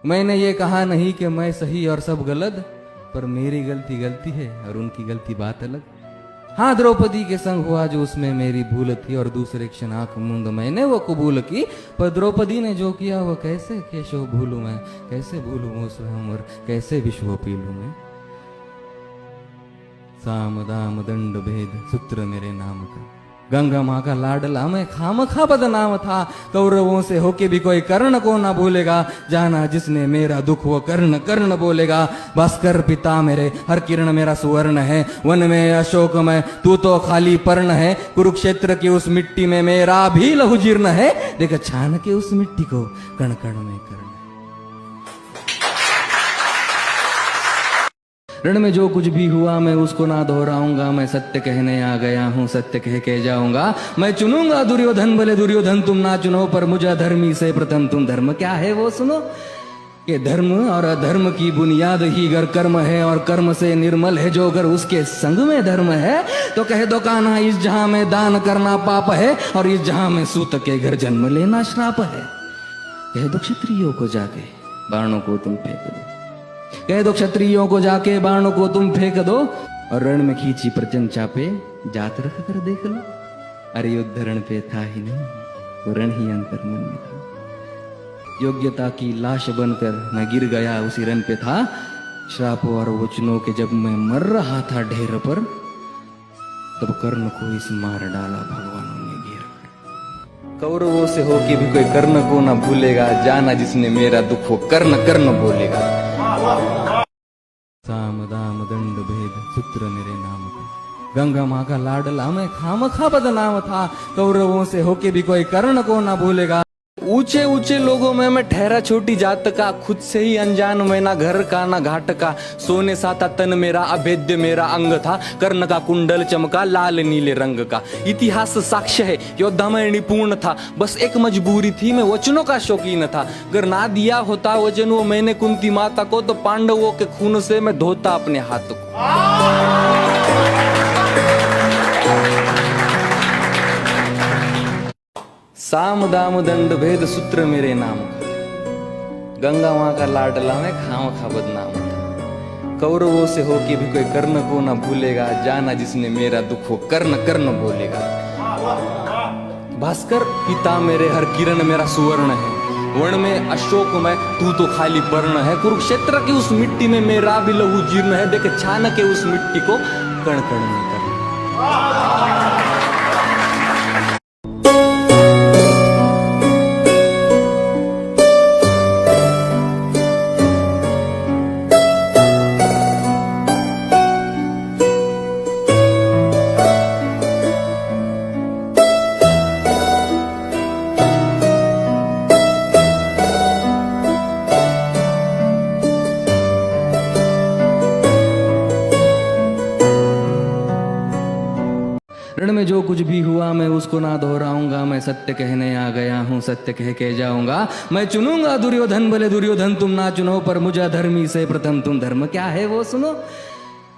मैंने ये कहा नहीं कि मैं सही और सब गलत, पर मेरी गलती गलती है और उनकी गलती बात अलग। हाँ, द्रौपदी के संग हुआ जो उसमें मेरी भूल थी, और दूसरे क्षण आंख मूंद मैंने वो कबूल की। पर द्रौपदी ने जो किया वो कैसे केशव भूलूं मैं, कैसे भूलूं वो स्वयं और कैसे विश्व पी लूं मैं। साम दाम दंड भेद सूत्र मेरे नाम का, गंगा माँ का लाडला मैं खामखा बदनाम था। कौरवों से होके भी कोई कर्ण को ना भूलेगा, जाना जिसने मेरा दुख वो कर्ण कर्ण बोलेगा। भास्कर पिता मेरे हर किरण मेरा सुवर्ण है, वन में अशोक में तू तो खाली पर्ण है। कुरुक्षेत्र की उस मिट्टी में मेरा भी लहू जीर्ण है, देख छान के उस मिट्टी को कण कण में कर्ण। रण में जो कुछ भी हुआ मैं उसको ना दोहराऊंगा, मैं सत्य कहने आ गया हूँ सत्य कह के जाऊंगा। मैं चुनूंगा दुर्योधन भले दुर्योधन तुम ना चुनो, पर मुझे अधर्मी से प्रथम तुम धर्म क्या है वो सुनो। कि धर्म और अधर्म की बुनियाद ही गर कर्म है, और कर्म से निर्मल है जो अगर उसके संग में धर्म है। तो कह दो कान्हा इस जहां में दान करना पाप है, और इस जहां में सूत के घर जन्म लेना श्राप है। कह दो क्षत्रियों को जाके बाणों को तुम फेंक दो, कह दो क्षत्रियों को जाके बाणों को तुम फेंक दो, और रण में खींची प्रचंड चापे जात रख कर देख लो। अरे युद्ध रण पे था ही नहीं, तो रण ही अंतर मन में था। योग्यता की लाश बनकर मैं गिर गया उसी रण पे था। श्रापों और वचनों के जब मैं मर रहा था ढेर पर, तब कर्ण को इस मार डाला भगवानों ने घेर कर। कौरवों से होके भी कोई कर्ण को ना भूलेगा, जाना जिसने मेरा दुख वो कर्ण कर्ण बोलेगा। साम दाम दंड भेद सूत्र मेरे नाम का, गंगा माँ का लाडला मैं खामखा बदनाम था। कौरवों से होके भी कोई कर्ण को ना भूलेगा। ऊंचे ऊंचे लोगों में मैं ठहरा छोटी जात का, खुद से ही अनजान मैं ना घर का ना घाट का। सोने सा था तन मेरा अभेद्य मेरा अंग था, कर्ण का कुंडल चमका लाल नीले रंग का। इतिहास साक्ष्य है योद्धा में निपुण था, बस एक मजबूरी थी मैं वचनों का शौकीन था। अगर ना दिया होता वचन वो मैंने कुंती माता को, तो पांडवों के खून से मैं धोता अपने हाथ को। साम दाम दंड भेद सूत्र मेरे नाम का, गंगा माँ का लाडला मैं खामखा बदनाम था। कौरवों से होके भी कोई कर्ण को ना भूलेगा, जाना जिसने मेरा दुख वो कर्ण कर्ण बोलेगा। भास्कर पिता मेरे हर किरण मेरा सुवर्ण है, वन में अशोक में तू तो खाली पर्ण है। कुरुक्षेत्र की उस मिट्टी में मेरा भी लहू जीर्ण है, देख छान के उस मिट्टी को कण कण में कर्ण। रण में जो कुछ भी हुआ मैं उसको ना दोहराऊंगा, मैं सत्य कहने आ गया हूँ सत्य कह के जाऊंगा। मैं चुनूंगा दुर्योधन भले दुर्योधन तुम ना चुनो, पर मुझे अधर्मी से प्रथम तुम धर्म क्या है वो सुनो।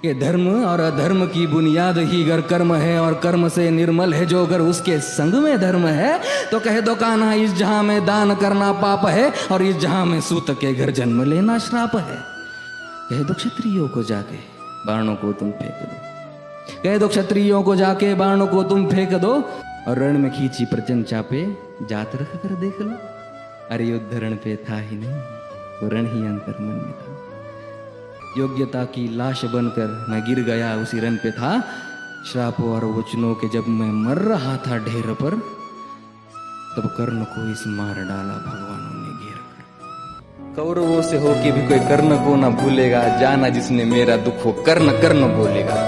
कि धर्म और अधर्म की बुनियाद ही गर कर्म है, और कर्म से निर्मल है जो अगर उसके संग में धर्म है। तो कह दो कान्हा इस जहां में दान करना पाप है, और इस जहां में सूत के घर जन्म लेना श्राप है। कह दो क्षत्रियों को जाके बाणों को तुम फेंक दो, कह दो क्षत्रियों को जाके बाणों को तुम फेंक दो, और रण में खींची प्रचंड चापे जात रख कर देख लो। अरे युद्ध रण पे था ही नहीं, तो रण ही अंतर मन में था। योग्यता की लाश बनकर मैं गिर गया उसी रण पे था। श्रापों और वचनों के जब मैं मर रहा था ढेर पर, तब कर्ण को इस मार डाला भगवानों ने घेर कर। कौरवों से होके भी कोई कर्ण को ना भूलेगा, जाना जिसने मेरा दुख वो कर्ण कर्ण बोलेगा।